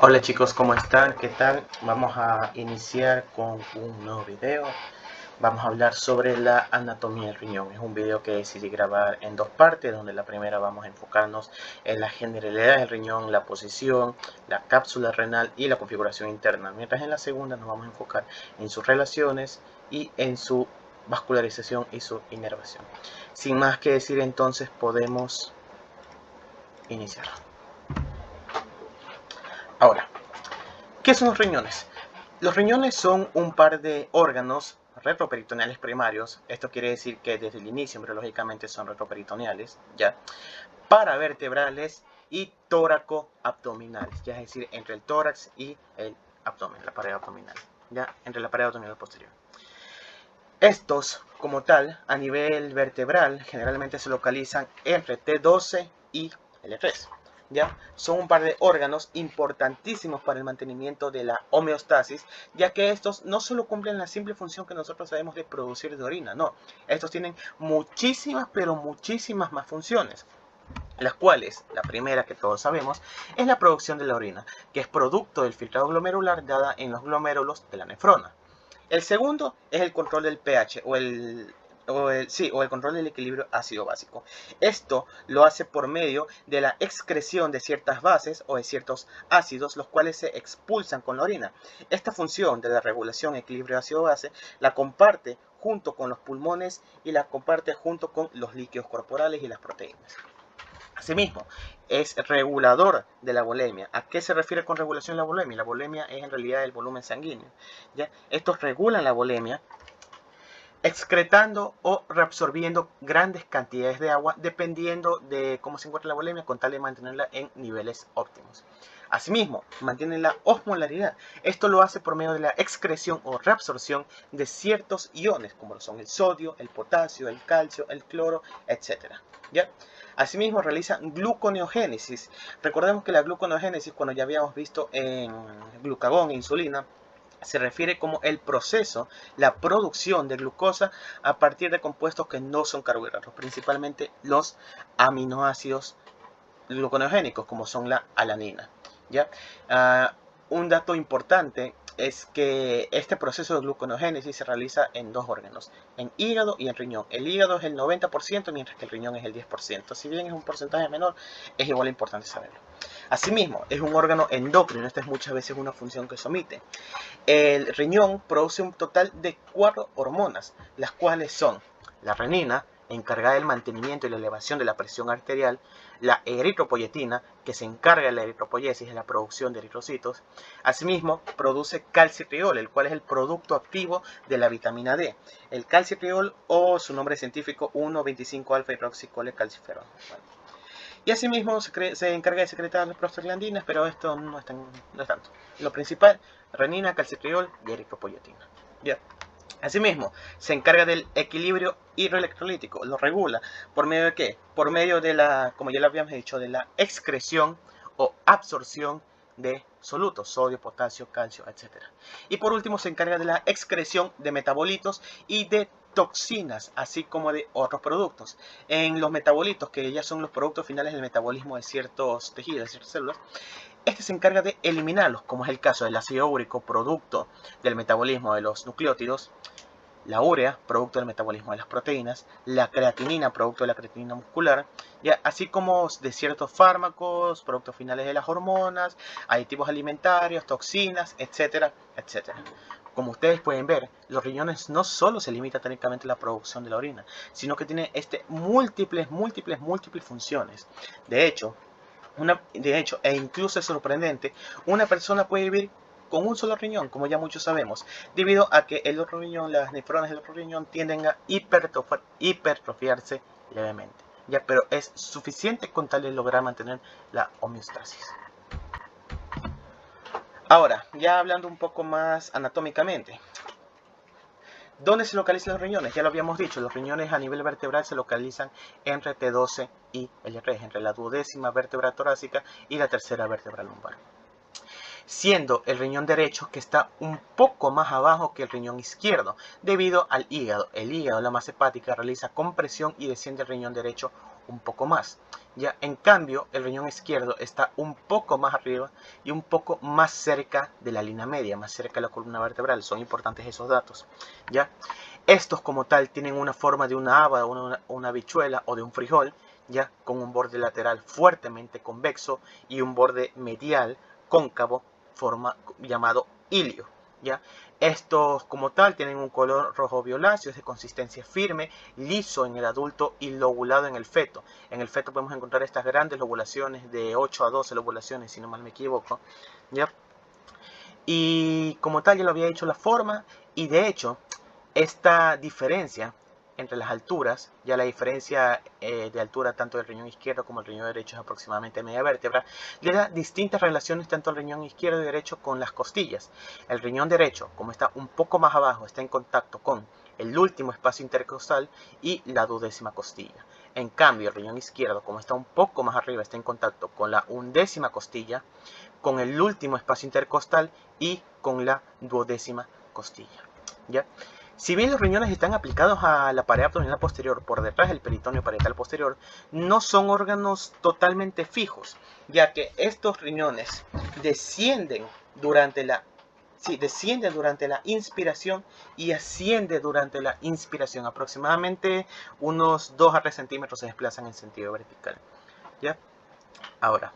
Hola chicos, ¿cómo están? ¿Qué tal? Vamos a iniciar con un nuevo video. Vamos a hablar sobre la anatomía del riñón. Es un video que decidí grabar en dos partes, donde la primera vamos a enfocarnos en la generalidad del riñón, la posición, la cápsula renal y la configuración interna. Mientras en la segunda nos vamos a enfocar en sus relaciones y en su vascularización y su inervación. Sin más que decir, entonces podemos iniciar. Ahora, ¿qué son los riñones? Los riñones son un par de órganos retroperitoneales primarios. Esto quiere decir que desde el inicio embriológicamente son retroperitoneales, ¿ya? Paravertebrales y tóraco-abdominales, ya es decir, entre el tórax y el abdomen, la pared abdominal, ya, entre la pared abdominal posterior. Estos, como tal, a nivel vertebral, generalmente se localizan entre T12 y L3. ¿Ya? Son un par de órganos importantísimos para el mantenimiento de la homeostasis, ya que estos no solo cumplen la simple función que nosotros sabemos de producir de orina, no. Estos tienen muchísimas, pero muchísimas más funciones, las cuales, la primera que todos sabemos, es la producción de la orina, que es producto del filtrado glomerular dada en los glomérulos de la nefrona. El segundo es el control del pH o el control del equilibrio ácido-básico. Esto lo hace por medio de la excreción de ciertas bases o de ciertos ácidos, los cuales se expulsan con la orina. Esta función de la regulación equilibrio ácido-base la comparte junto con los pulmones y la comparte junto con los líquidos corporales y las proteínas. Asimismo, es regulador de la volemia. ¿A qué se refiere con regulación de la volemia? La volemia es en realidad el volumen sanguíneo, ¿ya? Estos regulan la volemia excretando o reabsorbiendo grandes cantidades de agua dependiendo de cómo se encuentra la volemia, con tal de mantenerla en niveles óptimos. Asimismo, mantiene la osmolaridad. Esto lo hace por medio de la excreción o reabsorción de ciertos iones, como lo son el sodio, el potasio, el calcio, el cloro, etc. ¿Ya? Asimismo, realiza gluconeogénesis. Recordemos que la gluconeogénesis, cuando ya habíamos visto en glucagón e insulina, se refiere como el proceso, la producción de glucosa a partir de compuestos que no son carbohidratos, principalmente los aminoácidos gluconeogénicos, como son la alanina. ¿Ya? Un dato importante es que este proceso de gluconeogénesis se realiza en dos órganos, en hígado y en riñón. El hígado es el 90%, mientras que el riñón es el 10%. Si bien es un porcentaje menor, es igual importante saberlo. Asimismo, es un órgano endocrino. Esta es muchas veces una función que se omite. El riñón produce un total de 4 hormonas, las cuales son la renina, encargada del mantenimiento y la elevación de la presión arterial; la eritropoyetina, que se encarga de la eritropoyesis, de la producción de eritrocitos. Asimismo, produce calcitriol, el cual es el producto activo de la vitamina D. El calcitriol, o su nombre científico 1,25-alfa-hidroxicolecalciferol. Y asimismo se encarga de secretar las prostaglandinas, pero esto no es tanto. Lo principal, renina, calcitriol y eritropoyetina. Bien. Asimismo, se encarga del equilibrio hidroelectrolítico, lo regula. ¿Por medio de qué? Por medio de la, como ya lo habíamos dicho, de la excreción o absorción de solutos, sodio, potasio, calcio, etc. Y por último, se encarga de la excreción de metabolitos y de toxinas, así como de otros productos. En los metabolitos, que ya son los productos finales del metabolismo de ciertos tejidos, de ciertas células, este se encarga de eliminarlos, como es el caso del ácido úrico, producto del metabolismo de los nucleótidos; la urea, producto del metabolismo de las proteínas; la creatinina, producto de la creatinina muscular, ¿ya? Así como de ciertos fármacos, productos finales de las hormonas, aditivos alimentarios, toxinas, etcétera, etcétera. Como ustedes pueden ver, los riñones no solo se limita técnicamente a la producción de la orina, sino que tiene múltiples funciones. De hecho, e incluso es sorprendente, una persona puede vivir con un solo riñón, como ya muchos sabemos, debido a que el otro riñón, las nefronas del otro riñón tienden a hipertrofiarse levemente. Ya, pero es suficiente con tal de lograr mantener la homeostasis. Ahora, ya hablando un poco más anatómicamente, ¿dónde se localizan los riñones? Ya lo habíamos dicho, los riñones a nivel vertebral se localizan entre T12 y L3, entre la duodécima vértebra torácica y la tercera vértebra lumbar. siendo el riñón derecho que está un poco más abajo que el riñón izquierdo, debido al hígado. El hígado, la masa hepática, realiza compresión y desciende el riñón derecho un poco más. Ya, en cambio, el riñón izquierdo está un poco más arriba y un poco más cerca de la línea media, más cerca de la columna vertebral. Son importantes esos datos. ¿Ya? Estos como tal tienen una forma de una haba, una habichuela o de un frijol, ya, con un borde lateral fuertemente convexo y un borde medial cóncavo, llamado ilio. ¿Ya? Estos como tal tienen un color rojo violáceo, es de consistencia firme, liso en el adulto y lobulado en el feto. En el feto podemos encontrar estas grandes lobulaciones de 8 a 12 lobulaciones, si no mal me equivoco. ¿Ya? Y como tal ya lo había dicho la forma, y de hecho esta diferencia entre las alturas, ya la diferencia de altura tanto del riñón izquierdo como el riñón derecho es aproximadamente media vértebra, le da distintas relaciones tanto al riñón izquierdo y derecho con las costillas. El riñón derecho, como está un poco más abajo, está en contacto con el último espacio intercostal y la duodécima costilla. En cambio, el riñón izquierdo, como está un poco más arriba, está en contacto con la undécima costilla, con el último espacio intercostal y con la duodécima costilla. ¿Ya? Si bien los riñones están aplicados a la pared abdominal posterior por detrás del peritoneo parietal posterior, no son órganos totalmente fijos, ya que estos riñones descienden durante la inspiración y asciende durante la inspiración. Aproximadamente unos 2 a 3 centímetros se desplazan en sentido vertical. ¿Ya? Ahora,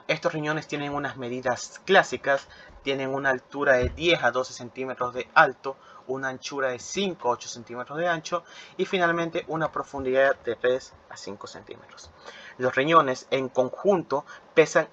estos riñones tienen unas medidas clásicas, tienen una altura de 10 a 12 centímetros de alto, una anchura de 5 a 8 centímetros de ancho y finalmente una profundidad de 3 a 5 centímetros. Los riñones en conjunto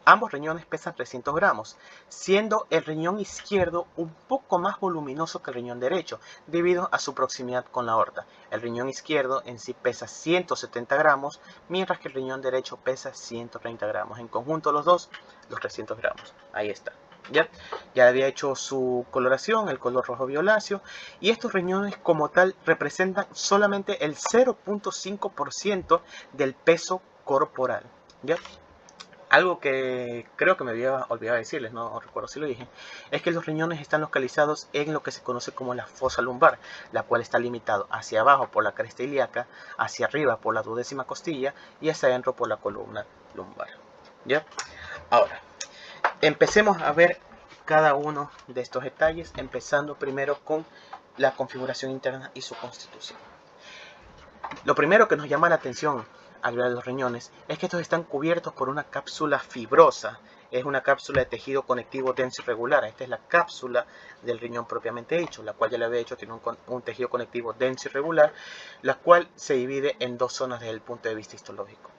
ambos riñones pesan 300 gramos, siendo el riñón izquierdo un poco más voluminoso que el riñón derecho, debido a su proximidad con la aorta. El riñón izquierdo en sí pesa 170 gramos, mientras que el riñón derecho pesa 130 gramos. En conjunto los dos, los 300 gramos. Ahí está. Ya había hecho su coloración, el color rojo violáceo, y estos riñones como tal representan solamente el 0.5% del peso corporal. ¿Ya? Algo que creo que me había olvidado decirles, no recuerdo si lo dije, es que los riñones están localizados en lo que se conoce como la fosa lumbar, la cual está limitado hacia abajo por la cresta ilíaca, hacia arriba por la duodécima costilla y hacia adentro por la columna lumbar. ¿Ya? Ahora, empecemos a ver cada uno de estos detalles, empezando primero con la configuración interna y su constitución. Lo primero que nos llama la atención al ver los riñones es que estos están cubiertos por una cápsula fibrosa. Es una cápsula de tejido conectivo denso y regular. Esta es la cápsula del riñón propiamente dicho, la cual ya le había dicho tiene un tejido conectivo denso y regular, la cual se divide en dos zonas desde el punto de vista histológico.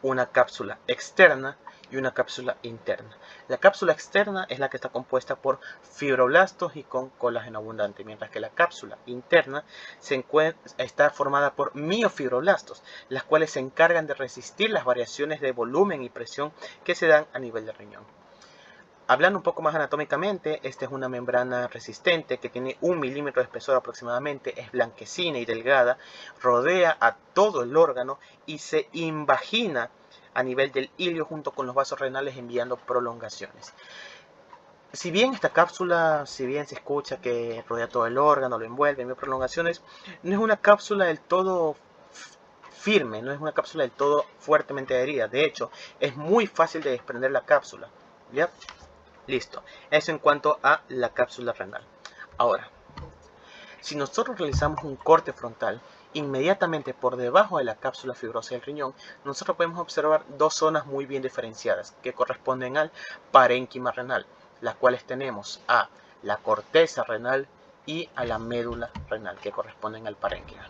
Una cápsula externa y una cápsula interna. La cápsula externa es la que está compuesta por fibroblastos y con colágeno abundante, mientras que la cápsula interna está formada por miofibroblastos, las cuales se encargan de resistir las variaciones de volumen y presión que se dan a nivel del riñón. Hablando un poco más anatómicamente, esta es una membrana resistente que tiene 1 milímetro de espesor aproximadamente, es blanquecina y delgada, rodea a todo el órgano y se invagina a nivel del ilio junto con los vasos renales enviando prolongaciones. Si bien esta cápsula, si bien se escucha que rodea todo el órgano, lo envuelve, envía prolongaciones, no es una cápsula del todo firme, no es una cápsula del todo fuertemente adherida. De hecho, es muy fácil de desprender la cápsula. ¿Ya? Listo. Eso en cuanto a la cápsula renal. Ahora, si nosotros realizamos un corte frontal, inmediatamente por debajo de la cápsula fibrosa del riñón, nosotros podemos observar dos zonas muy bien diferenciadas que corresponden al parénquima renal, las cuales tenemos a la corteza renal y a la médula renal, que corresponden al parénquima.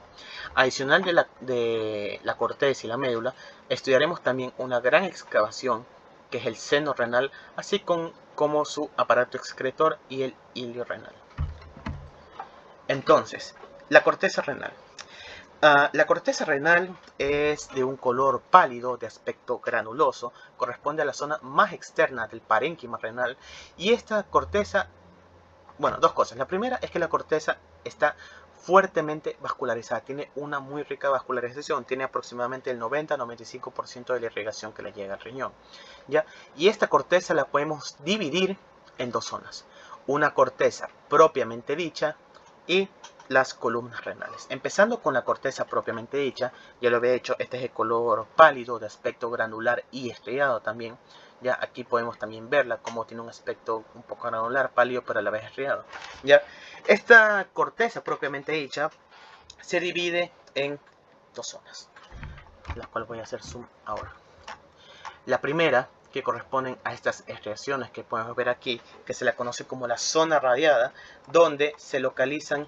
Adicional de la corteza y la médula, estudiaremos también una gran excavación que es el seno renal, así como su aparato excretor y el ilio renal. Entonces, la corteza renal. La corteza renal es de un color pálido, de aspecto granuloso, corresponde a la zona más externa del parénquima renal, y esta corteza, bueno, dos cosas. La primera es que la corteza está fuertemente vascularizada, tiene una muy rica vascularización, tiene aproximadamente el 90-95% de la irrigación que le llega al riñón, ¿ya? Y esta corteza la podemos dividir en dos zonas, una corteza propiamente dicha y las columnas renales. Empezando con la corteza propiamente dicha, ya lo había hecho, este es el color pálido de aspecto granular y estrellado también. Ya aquí podemos también verla como tiene un aspecto un poco granular, pálido pero a la vez estrellado. Ya esta corteza propiamente dicha se divide en dos zonas, las cuales voy a hacer zoom ahora. La primera, que corresponden a estas estriaciones que podemos ver aquí, que se la conoce como la zona radiada, donde se localizan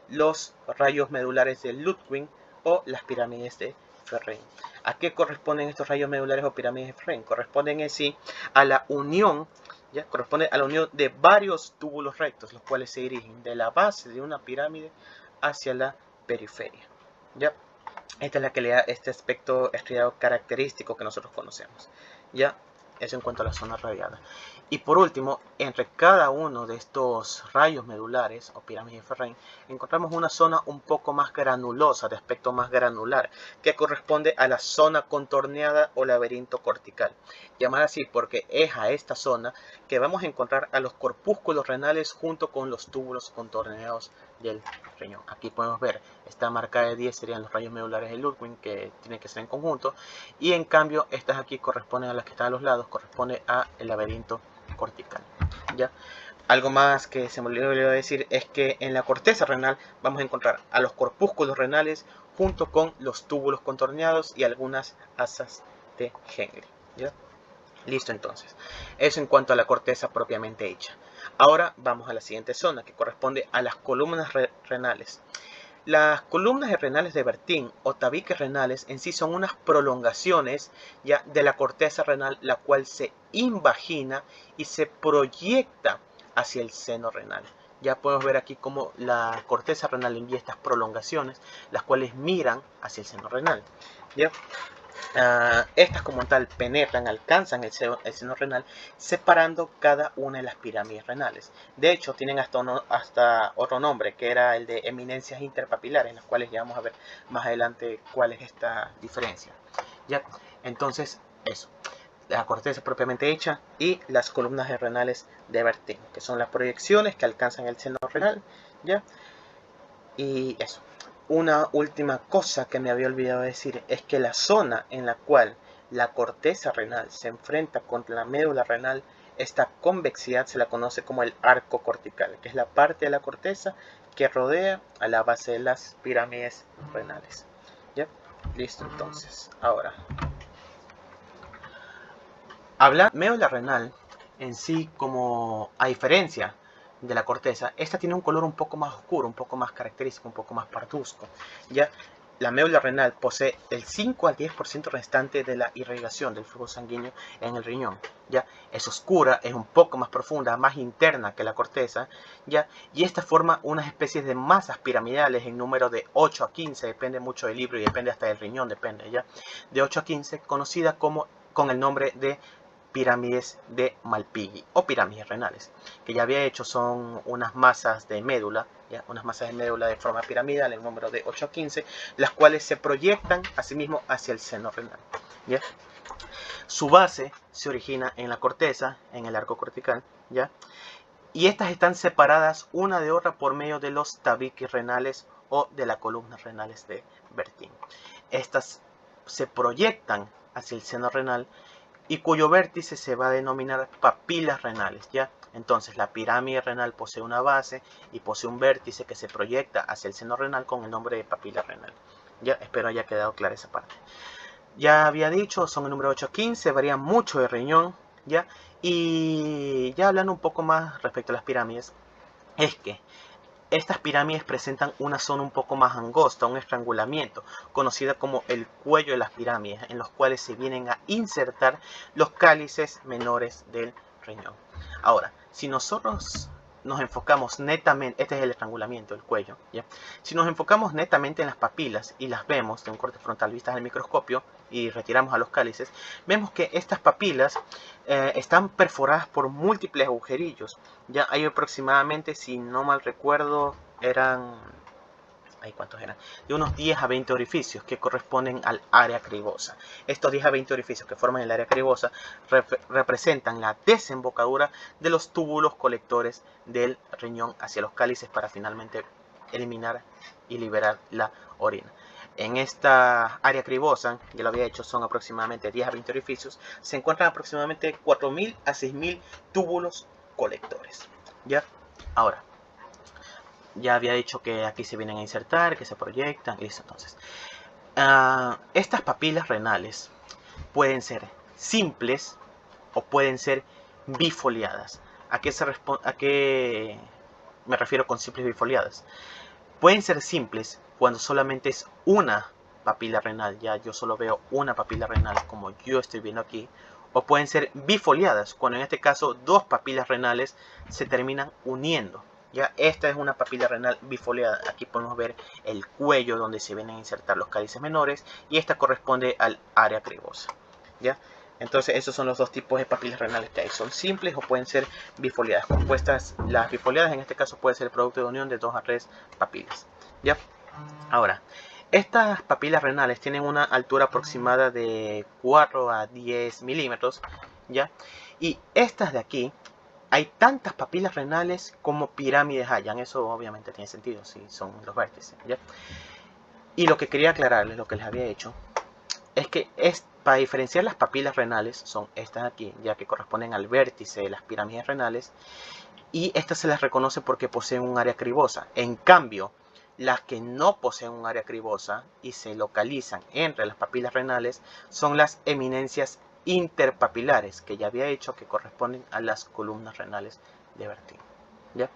los rayos medulares de Ludwig o las pirámides de Ferrein. ¿A qué corresponden estos rayos medulares o pirámides de Ferrein? Corresponden en sí a la unión, ¿ya? Corresponde a la unión de varios túbulos rectos, los cuales se dirigen de la base de una pirámide hacia la periferia, ¿ya? Esta es la que le da este aspecto estriado característico que nosotros conocemos, ¿ya? Eso en cuanto a la zona radiada. Y por último, entre cada uno de estos rayos medulares o pirámides de Ferrein, encontramos una zona un poco más granulosa, de aspecto más granular, que corresponde a la zona contorneada o laberinto cortical. Llamada así porque es a esta zona que vamos a encontrar a los corpúsculos renales junto con los túbulos contorneados del riñón. Aquí podemos ver, esta marca de 10 serían los rayos medulares de Ludwig, que tienen que ser en conjunto, y en cambio estas aquí corresponden a las que están a los lados, corresponde a el laberinto cortical, ¿ya? Algo más que se me olvidó decir es que en la corteza renal vamos a encontrar a los corpúsculos renales junto con los túbulos contorneados y algunas asas de Henle, ¿ya? Listo, entonces, eso en cuanto a la corteza propiamente hecha. Ahora vamos a la siguiente zona, que corresponde a las columnas renales. Las columnas renales de Bertin o tabiques renales en sí son unas prolongaciones ya de la corteza renal, la cual se invagina y se proyecta hacia el seno renal. Ya podemos ver aquí cómo la corteza renal envía estas prolongaciones, las cuales miran hacia el seno renal, ¿ya? Estas como tal penetran, alcanzan el seno renal, separando cada una de las pirámides renales. De hecho, tienen hasta otro nombre, que era el de eminencias interpapilares, en las cuales ya vamos a ver más adelante cuál es esta diferencia, ¿ya? Entonces, eso, la corteza propiamente hecha y las columnas renales de Bertin, que son las proyecciones que alcanzan el seno renal, ¿ya? Y eso. Una última cosa que me había olvidado decir es que la zona en la cual la corteza renal se enfrenta contra la médula renal, esta convexidad se la conoce como el arco cortical, que es la parte de la corteza que rodea a la base de las pirámides renales, ¿ya? Listo, entonces, ahora. Médula renal en sí, como a diferencia de la corteza, esta tiene un color un poco más oscuro, un poco más característico, un poco más parduzco, ¿ya? La médula renal posee el 5 al 10% restante de la irrigación del flujo sanguíneo en el riñón, ¿ya? Es oscura, es un poco más profunda, más interna que la corteza, ¿ya? Y esta forma unas especies de masas piramidales en número de 8 a 15, depende mucho del libro y depende hasta del riñón, depende, ¿ya? De 8 a 15, conocida como con el nombre de pirámides de Malpighi o pirámides renales, que ya había hecho, son unas masas de médula, ¿ya? Unas masas de médula de forma piramidal en número de 8 a 15, las cuales se proyectan asimismo hacia el seno renal, ¿ya? Su base se origina en la corteza, en el arco cortical, ¿ya? Y estas están separadas una de otra por medio de los tabiques renales o de las columnas renales de Bertin. Estas se proyectan hacia el seno renal y cuyo vértice se va a denominar papilas renales, ¿ya? Entonces la pirámide renal posee una base y posee un vértice que se proyecta hacia el seno renal con el nombre de papila renal, ¿ya? Espero haya quedado clara esa parte. Ya había dicho, son el número 8 a 15, varían mucho de riñón, ¿ya? Y ya hablando un poco más respecto a las pirámides, es que estas pirámides presentan una zona un poco más angosta, un estrangulamiento, conocida como el cuello de las pirámides, en los cuales se vienen a insertar los cálices menores del riñón. Ahora, si nosotros nos enfocamos netamente, este es el estrangulamiento del cuello, ¿ya? Si nos enfocamos netamente en las papilas y las vemos de un corte frontal vistas al microscopio y retiramos a los cálices, vemos que estas papilas están perforadas por múltiples agujerillos. Ya hay aproximadamente, si no mal recuerdo, eran ¿cuántos eran? De unos 10 a 20 orificios que corresponden al área cribosa. Estos 10 a 20 orificios que forman el área cribosa representan la desembocadura de los túbulos colectores del riñón hacia los cálices para finalmente eliminar y liberar la orina. En esta área cribosa, ya lo había hecho, son aproximadamente 10 a 20 orificios, se encuentran aproximadamente 4.000 a 6.000 túbulos colectores. ¿Ya? Ahora, ya había dicho que aquí se vienen a insertar, que se proyectan, listo. Entonces, estas papilas renales pueden ser simples o pueden ser bifoliadas. ¿A qué me refiero con simples bifoliadas? Pueden ser simples cuando solamente es una papila renal, ya yo solo veo una papila renal como yo estoy viendo aquí, o pueden ser bifoliadas, cuando en este caso dos papilas renales se terminan uniendo. Ya, esta es una papila renal bifoliada. Aquí podemos ver el cuello donde se vienen a insertar los cálices menores y esta corresponde al área cribosa. ¿Ya? Entonces esos son los dos tipos de papilas renales que hay. Son simples o pueden ser bifoliadas. Compuestas, las bifoliadas en este caso puede ser el producto de unión de 2 a 3 papilas. ¿Ya? Ahora, estas papilas renales tienen una altura aproximada de 4 a 10 milímetros. ¿Ya? Y estas de aquí, hay tantas papilas renales como pirámides hayan. Eso obviamente tiene sentido si son los vértices. ¿Ya? Y lo que quería aclararles, lo que les había hecho, es que para diferenciar las papilas renales, son estas aquí, ya que corresponden al vértice de las pirámides renales, y estas se las reconoce porque poseen un área cribosa. En cambio, las que no poseen un área cribosa y se localizan entre las papilas renales son las eminencias interpapilares, que ya había hecho, que corresponden a las columnas renales de Bertin. ¿Ya?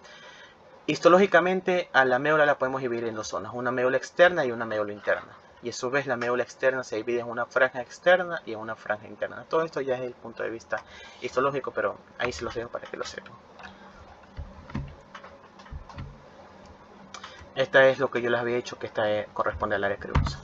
Histológicamente, a la médula la podemos dividir en dos zonas, una médula externa y una médula interna. Y a su vez la médula externa se divide en una franja externa y en una franja interna. Todo esto ya es el punto de vista histológico, pero ahí se los dejo para que lo sepan. Esta es lo que yo les había dicho, que esta corresponde al área cribosa.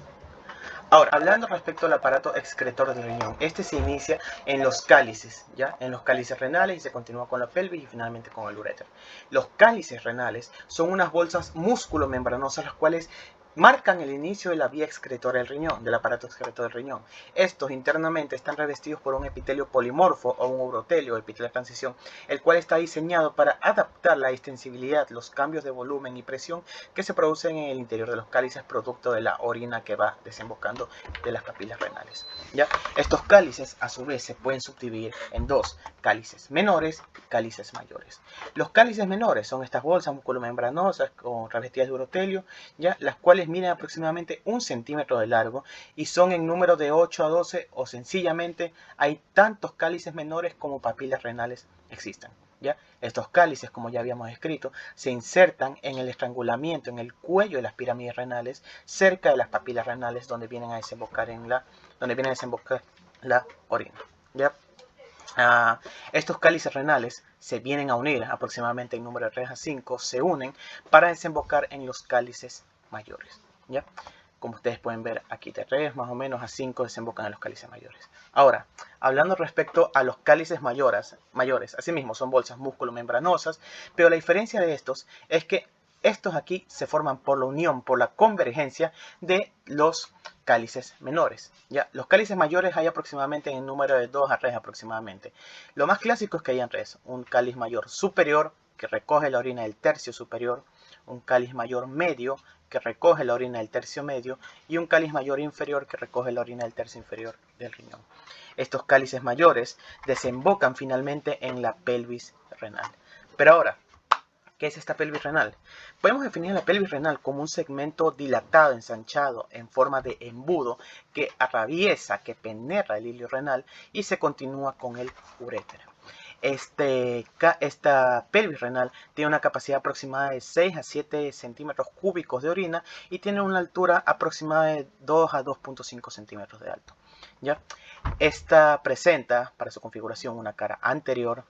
Ahora, hablando respecto al aparato excretor del riñón, este se inicia en los cálices, ¿ya? En los cálices renales y se continúa con la pelvis y finalmente con el uréter. Los cálices renales son unas bolsas músculo-membranosas las cuales marcan el inicio de la vía excretora del riñón, del aparato excretor del riñón. Estos internamente están revestidos por un epitelio polimorfo o un urotelio, epitelio de transición, el cual está diseñado para adaptar la extensibilidad, los cambios de volumen y presión que se producen en el interior de los cálices producto de la orina que va desembocando de las papilas renales. ¿Ya? Estos cálices a su vez se pueden subdividir en dos, cálices menores y cálices mayores. Los cálices menores son estas bolsas musculomembranosas con revestidas de urotelio, ¿ya? Las cuales miden aproximadamente 1 centímetro de largo y son en número de 8 a 12 o sencillamente hay tantos cálices menores como papilas renales existan. ¿Ya? Estos cálices, como ya habíamos escrito, se insertan en el estrangulamiento, en el cuello de las pirámides renales, cerca de las papilas renales donde vienen a desembocar la orina. ¿Ya? Estos cálices renales se vienen a unir aproximadamente en número de 3 a 5, se unen para desembocar en los cálices mayores. ¿Ya? Como ustedes pueden ver aquí, de 3 más o menos a 5 desembocan en los cálices mayores. Ahora, hablando respecto a los cálices mayores, asimismo son bolsas músculo-membranosas, pero la diferencia de estos es que estos aquí se forman por la unión, por la convergencia de los cálices menores. ¿Ya? Los cálices mayores hay aproximadamente en número de 2 a 3 aproximadamente. Lo más clásico es que hayan 3. Un cáliz mayor superior que recoge la orina del tercio superior, un cáliz mayor medio que recoge la orina del tercio medio y un cáliz mayor inferior que recoge la orina del tercio inferior del riñón. Estos cálices mayores desembocan finalmente en la pelvis renal. Pero ahora, ¿qué es esta pelvis renal? Podemos definir la pelvis renal como un segmento dilatado, ensanchado, en forma de embudo que atraviesa, que penetra el hilio renal y se continúa con el uréter. Esta pelvis renal tiene una capacidad aproximada de 6 a 7 centímetros cúbicos de orina y tiene una altura aproximada de 2 a 2.5 centímetros de alto. ¿Ya? Esta presenta para su configuración una cara anterior,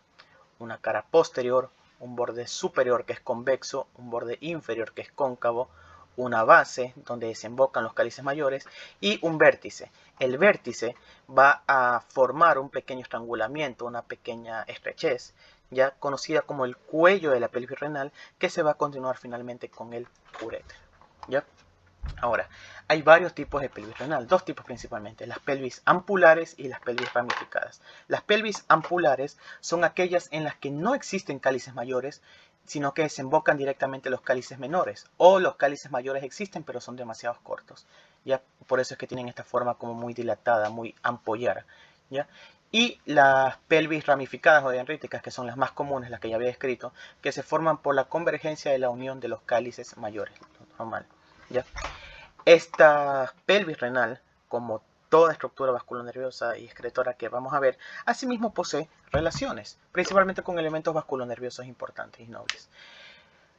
una cara posterior, un borde superior que es convexo, un borde inferior que es cóncavo, una base donde desembocan los cálices mayores y un vértice. El vértice va a formar un pequeño estrangulamiento, una pequeña estrechez, ya conocida como el cuello de la pelvis renal, que se va a continuar finalmente con el uréter. ¿Ya? Ahora, hay varios tipos de pelvis renal, dos tipos principalmente, las pelvis ampulares y las pelvis ramificadas. Las pelvis ampulares son aquellas en las que no existen cálices mayores, sino que desembocan directamente los cálices menores, o los cálices mayores existen pero son demasiado cortos. ¿Ya? Por eso es que tienen esta forma como muy dilatada, muy ampollar. ¿Ya? Y las pelvis ramificadas o dendríticas, que son las más comunes, las que ya había escrito, que se forman por la convergencia de la unión de los cálices mayores, normal. ¿Ya? Esta pelvis renal, como toda estructura vasculonerviosa y excretora que vamos a ver, asimismo posee relaciones, principalmente con elementos vasculonerviosos importantes y nobles.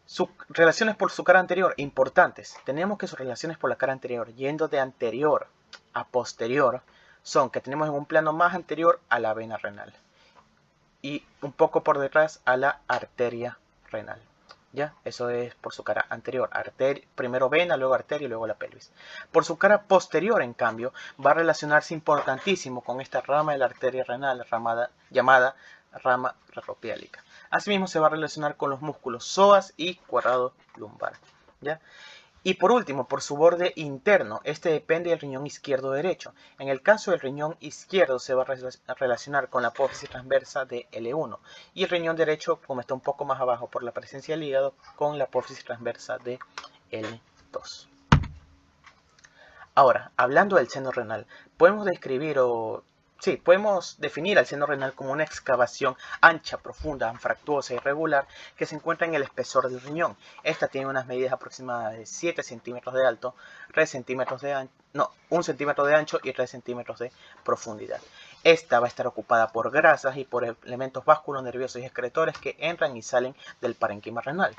Sus relaciones por su cara anterior, importantes. Tenemos que sus relaciones por la cara anterior, yendo de anterior a posterior, son que tenemos en un plano más anterior a la vena renal y un poco por detrás a la arteria renal. ¿Ya? Eso es por su cara anterior, primero vena, luego arteria y luego la pelvis. Por su cara posterior, en cambio, va a relacionarse importantísimo con esta rama de la arteria renal llamada rama retropiálica. Asimismo, se va a relacionar con los músculos psoas y cuadrado lumbar. ¿Ya? Y por último, por su borde interno, este depende del riñón izquierdo o derecho. En el caso del riñón izquierdo se va a relacionar con la apófisis transversa de L1 y el riñón derecho, como está un poco más abajo por la presencia del hígado, con la apófisis transversa de L2. Ahora, hablando del seno renal, podemos definir al seno renal como una excavación ancha, profunda, anfractuosa y irregular que se encuentra en el espesor del riñón. Esta tiene unas medidas aproximadas de 7 centímetros de alto, 1 centímetro de ancho y 3 centímetros de profundidad. Esta va a estar ocupada por grasas y por elementos vasculonerviosos y excretores que entran y salen del parénquima renal.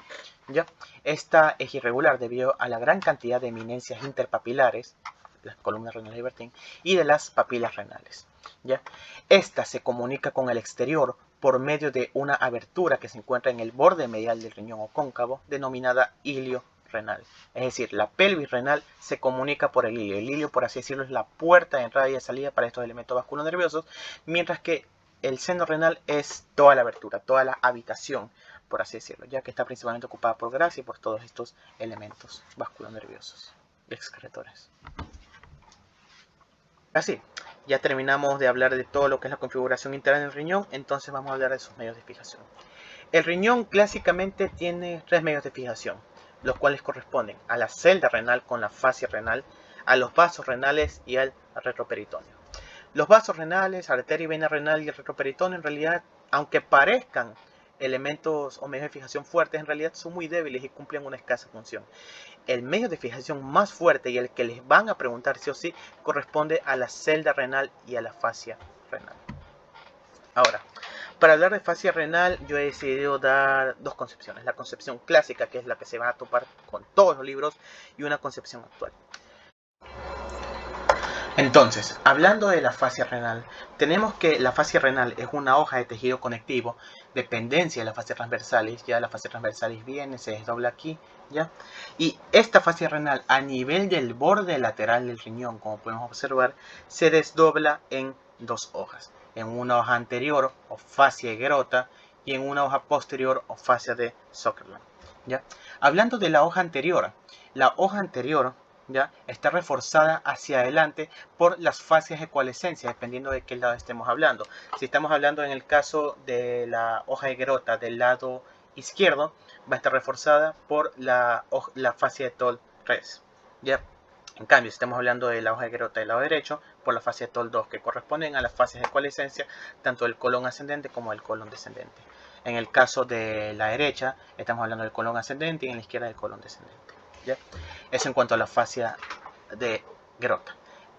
¿Ya? Esta es irregular debido a la gran cantidad de eminencias interpapilares, las columnas renales de Bertin, y de las papilas renales. ¿Ya? Esta se comunica con el exterior por medio de una abertura que se encuentra en el borde medial del riñón o cóncavo, denominada ilio renal. Es decir, la pelvis renal se comunica por el ilio. El ilio, por así decirlo, es la puerta de entrada y de salida para estos elementos vasculonerviosos, mientras que el seno renal es toda la abertura, toda la habitación, por así decirlo, ya que está principalmente ocupada por grasa y por todos estos elementos vasculonerviosos y excretores. Así, ya terminamos de hablar de todo lo que es la configuración interna del riñón, entonces vamos a hablar de sus medios de fijación. El riñón clásicamente tiene 3 medios de fijación, los cuales corresponden a la celda renal con la fascia renal, a los vasos renales y al retroperitoneo. Los vasos renales, arteria y vena renal y el retroperitoneo, en realidad, aunque parezcan elementos o medios de fijación fuertes, en realidad son muy débiles y cumplen una escasa función. El medio de fijación más fuerte y el que les van a preguntar sí o sí corresponde a la celda renal y a la fascia renal. Ahora, para hablar de fascia renal, yo he decidido dar dos concepciones. La concepción clásica, que es la que se va a topar con todos los libros, y una concepción actual. Entonces, hablando de la fascia renal, tenemos que la fascia renal es una hoja de tejido conectivo, dependencia de la fascia transversalis, ya la fascia transversalis viene, se desdobla aquí, ya. Y esta fascia renal a nivel del borde lateral del riñón, como podemos observar, se desdobla en dos hojas. En una hoja anterior o fascia egrota y en una hoja posterior o fascia de Sutherland, ¿ya? Hablando de la hoja anterior ¿ya? Está reforzada hacia adelante por las fascias de coalescencia, dependiendo de qué lado estemos hablando. Si estamos hablando en el caso de la hoja egrota del lado izquierdo, va a estar reforzada por la fascia de Toll-3, ¿ya? En cambio, si estamos hablando de la hoja egrota del lado derecho, por la fascia de Toll-2, que corresponden a las fascias de coalescencia tanto del colon ascendente como del colon descendente. En el caso de la derecha, estamos hablando del colon ascendente y en la izquierda del colon descendente, ¿ya? Eso en cuanto a la fascia de Grota.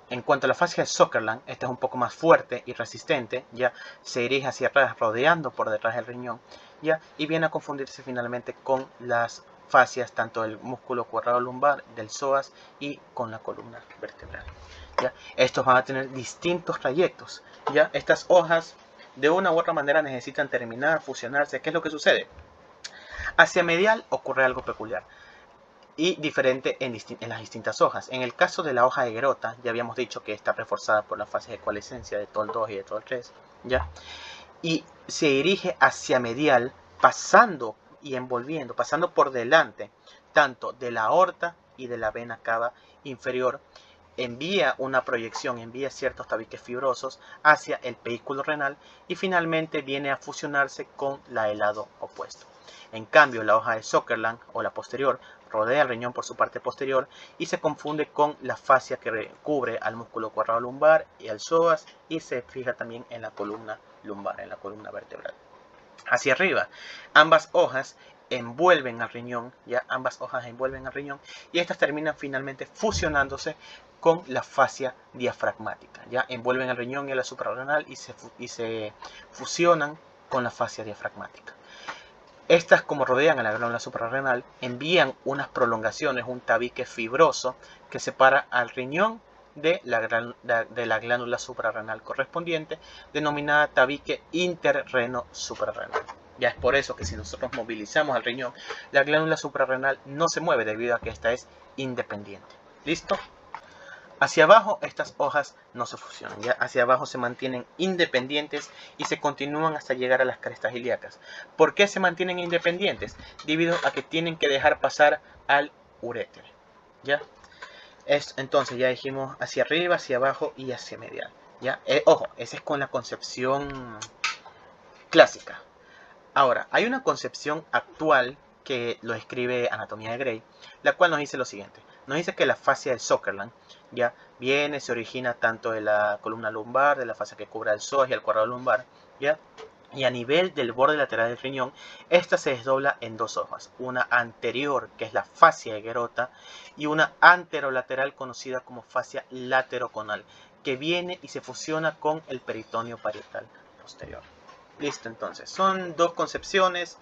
En cuanto a la fascia de Sutherland, esta es un poco más fuerte y resistente, ya se dirige hacia atrás rodeando por detrás del riñón, ya, y viene a confundirse finalmente con las fascias tanto del músculo cuadrado lumbar, del psoas y con la columna vertebral, ¿ya? Estos van a tener distintos trayectos, ya. Estas hojas de una u otra manera necesitan terminar, fusionarse. ¿Qué es lo que sucede? Hacia medial ocurre algo peculiar y diferente en las distintas hojas. En el caso de la hoja de Grota, ya habíamos dicho que está reforzada por las fases de coalescencia de Toll-2 y de Toll-3, ¿ya? Y se dirige hacia medial, pasando y envolviendo, pasando por delante, tanto de la aorta y de la vena cava inferior, envía una proyección, envía ciertos tabiques fibrosos hacia el vehículo renal y finalmente viene a fusionarse con el lado opuesto. En cambio, la hoja de Sutherland o la posterior rodea el riñón por su parte posterior y se confunde con la fascia que cubre al músculo cuadrado lumbar y al psoas y se fija también en la columna lumbar, en la columna vertebral. Hacia arriba, ambas hojas envuelven al riñón, y estas terminan finalmente fusionándose con la fascia diafragmática, ya envuelven al riñón y a la suprarrenal y se fusionan con la fascia diafragmática. Estas, como rodean a la glándula suprarrenal, envían unas prolongaciones, un tabique fibroso que separa al riñón de la glándula suprarrenal correspondiente, denominada tabique interreno suprarrenal. Ya es por eso que si nosotros movilizamos al riñón, la glándula suprarrenal no se mueve debido a que esta es independiente. ¿Listo? Hacia abajo estas hojas no se fusionan, ya hacia abajo se mantienen independientes y se continúan hasta llegar a las crestas ilíacas. ¿Por qué se mantienen independientes? Debido a que tienen que dejar pasar al uréter, ¿ya? Entonces ya dijimos hacia arriba, hacia abajo y hacia medial, ¿ya? Ojo, esa es con la concepción clásica. Ahora, hay una concepción actual que lo escribe Anatomía de Gray, la cual nos dice lo siguiente. Nos dice que la fascia de Sutherland ya se origina tanto de la columna lumbar, de la fascia que cubre el psoas y el cuadrado lumbar, ¿ya? Y a nivel del borde lateral del riñón, esta se desdobla en dos hojas, una anterior, que es la fascia de Gerota, y una anterolateral conocida como fascia lateroconal, que viene y se fusiona con el peritoneo parietal posterior. Listo, entonces, son dos concepciones.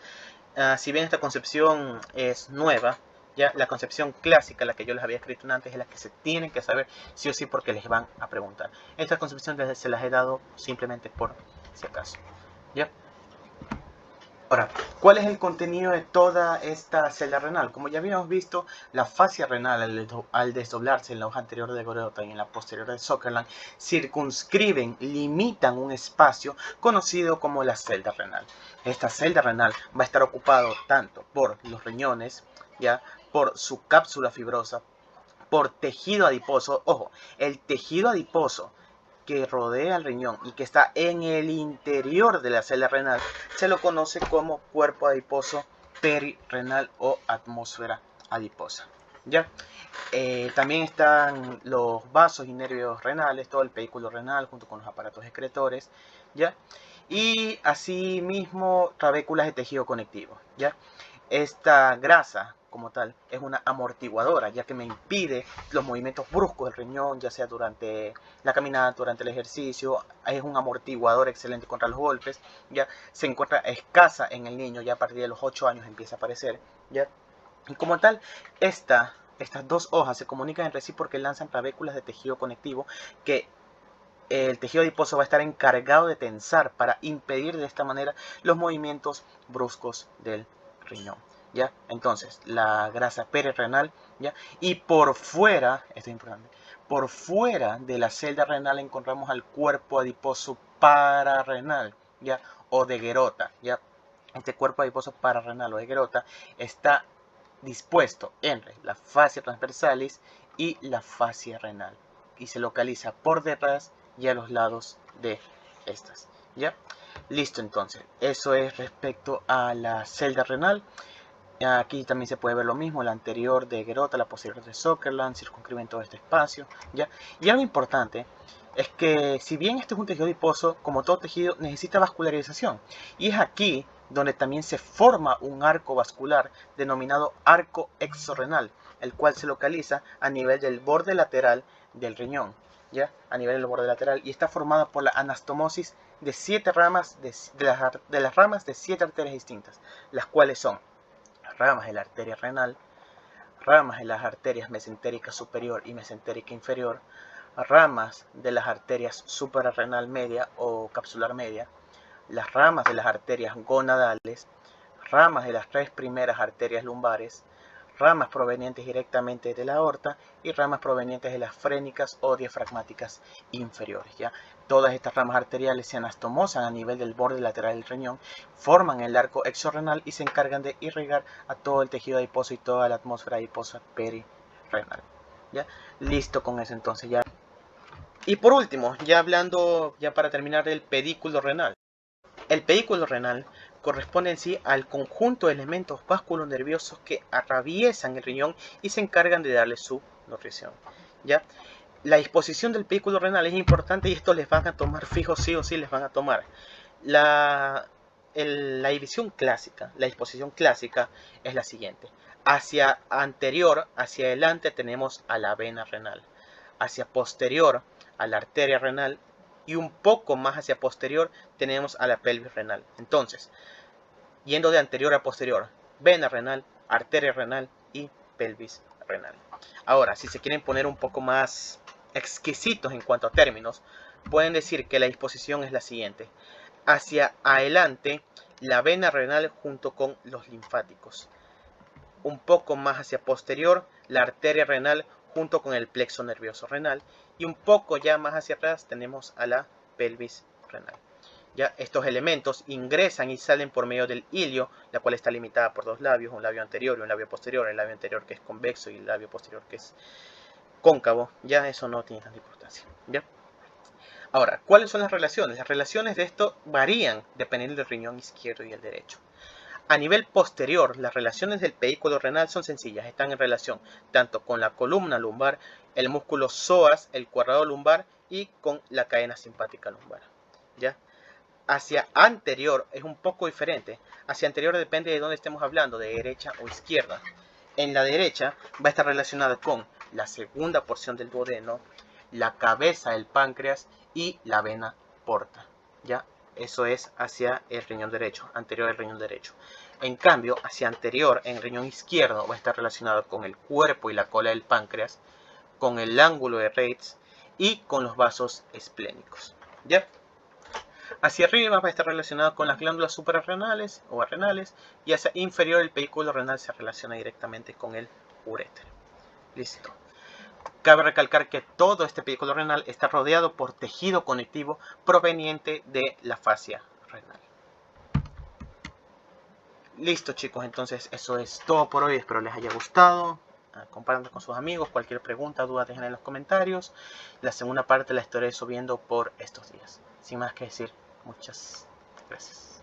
Si bien esta concepción es nueva, ya la concepción clásica, la que yo les había escrito antes, es la que se tienen que saber sí o sí porque les van a preguntar. Esta concepción se las he dado simplemente por si acaso. ¿Ya? Ahora, ¿cuál es el contenido de toda esta celda renal? Como ya habíamos visto, la fascia renal al desdoblarse en la hoja anterior de Gerota y en la posterior de Sutherland, circunscriben, limitan un espacio conocido como la celda renal. Esta celda renal va a estar ocupado tanto por los riñones, ya, por su cápsula fibrosa, por tejido adiposo. Ojo, el tejido adiposo que rodea el riñón y que está en el interior de la celda renal se lo conoce como cuerpo adiposo perirrenal o atmósfera adiposa. ¿Ya? También están los vasos y nervios renales, todo el pedículo renal junto con los aparatos excretores, ¿ya? Y asimismo trabéculas de tejido conectivo, ¿ya? Esta grasa como tal es una amortiguadora, ya que me impide los movimientos bruscos del riñón, ya sea durante la caminata, durante el ejercicio. Es un amortiguador excelente contra los golpes, ya se encuentra escasa en el niño, ya a partir de los 8 años empieza a aparecer, ya. Y como tal, estas dos hojas se comunican entre sí porque lanzan trabéculas de tejido conectivo que el tejido adiposo va a estar encargado de tensar para impedir de esta manera los movimientos bruscos del riñón, ¿ya? Entonces, la grasa perirrenal, ¿ya? Y por fuera, esto es importante, por fuera de la celda renal encontramos al cuerpo adiposo pararrenal, ¿ya? O de Gerota, ¿ya? Este cuerpo adiposo pararrenal o de Gerota está dispuesto entre la fascia transversalis y la fascia renal y se localiza por detrás y a los lados de estas, ¿ya? Listo, entonces, eso es respecto a la celda renal. Aquí también se puede ver lo mismo, la anterior de Gerota, la posterior de Sutherland, circunscriben todo este espacio, ¿ya? Y algo importante es que si bien este es un tejido adiposo, como todo tejido necesita vascularización, y es aquí donde también se forma un arco vascular denominado arco exorrenal, el cual se localiza a nivel del borde lateral del riñón, ¿ya? A nivel del borde lateral, y está formada por la anastomosis de 7 ramas de las ramas de 7 arterias distintas, las cuales son ramas de la arteria renal, ramas de las arterias mesentérica superior y mesentérica inferior, ramas de las arterias suprarrenal media o capsular media, las ramas de las arterias gonadales, ramas de las 3 primeras arterias lumbares, ramas provenientes directamente de la aorta y ramas provenientes de las frénicas o diafragmáticas inferiores, ¿ya? Todas estas ramas arteriales se anastomosan a nivel del borde lateral del riñón, forman el arco exorrenal y se encargan de irrigar a todo el tejido adiposo y toda la atmósfera adiposa perirrenal. renal. ¿Ya? Listo con eso entonces ya. Y por último, ya hablando, ya para terminar, del pedículo renal. El pedículo renal corresponde en sí al conjunto de elementos vasculonerviosos que atraviesan el riñón y se encargan de darle su nutrición. ¿Ya? La disposición del pedículo renal es importante y esto les van a tomar fijo, sí o sí les van a tomar. La división clásica, la disposición clásica es la siguiente. Hacia anterior, hacia adelante tenemos a la vena renal. Hacia posterior a la arteria renal y un poco más hacia posterior tenemos a la pelvis renal. Entonces, yendo de anterior a posterior, vena renal, arteria renal y pelvis renal. Ahora, si se quieren poner un poco más exquisitos en cuanto a términos, pueden decir que la disposición es la siguiente. Hacia adelante, la vena renal junto con los linfáticos. Un poco más hacia posterior, la arteria renal junto con el plexo nervioso renal. Y un poco ya más hacia atrás tenemos a la pelvis renal. Ya estos elementos ingresan y salen por medio del ilio, la cual está limitada por dos labios, un labio anterior y un labio posterior. El labio anterior que es convexo y el labio posterior que es cóncavo. Ya eso no tiene tanta importancia. ¿Ya? Ahora, ¿cuáles son las relaciones? Las relaciones de esto varían dependiendo del riñón izquierdo y el derecho. A nivel posterior, las relaciones del pedículo renal son sencillas. Están en relación tanto con la columna lumbar, el músculo psoas, el cuadrado lumbar y con la cadena simpática lumbar. ¿Ya? Hacia anterior es un poco diferente. Hacia anterior depende de dónde estemos hablando, de derecha o izquierda. En la derecha va a estar relacionada con la segunda porción del duodeno, la cabeza del páncreas y la vena porta. ¿Ya? Eso es hacia el riñón derecho, anterior al riñón derecho. En cambio, hacia anterior, en el riñón izquierdo, va a estar relacionado con el cuerpo y la cola del páncreas, con el ángulo de Reitz y con los vasos esplénicos. ¿Ya? Hacia arriba va a estar relacionado con las glándulas suprarrenales o adrenales y hacia inferior el pedículo renal se relaciona directamente con el uréter. Listo. Cabe recalcar que todo este pedículo renal está rodeado por tejido conectivo proveniente de la fascia renal. Listo chicos, entonces eso es todo por hoy, espero les haya gustado. Compártanlo con sus amigos, cualquier pregunta, duda dejen en los comentarios. La segunda parte la estaré subiendo por estos días. Sin más que decir, muchas gracias.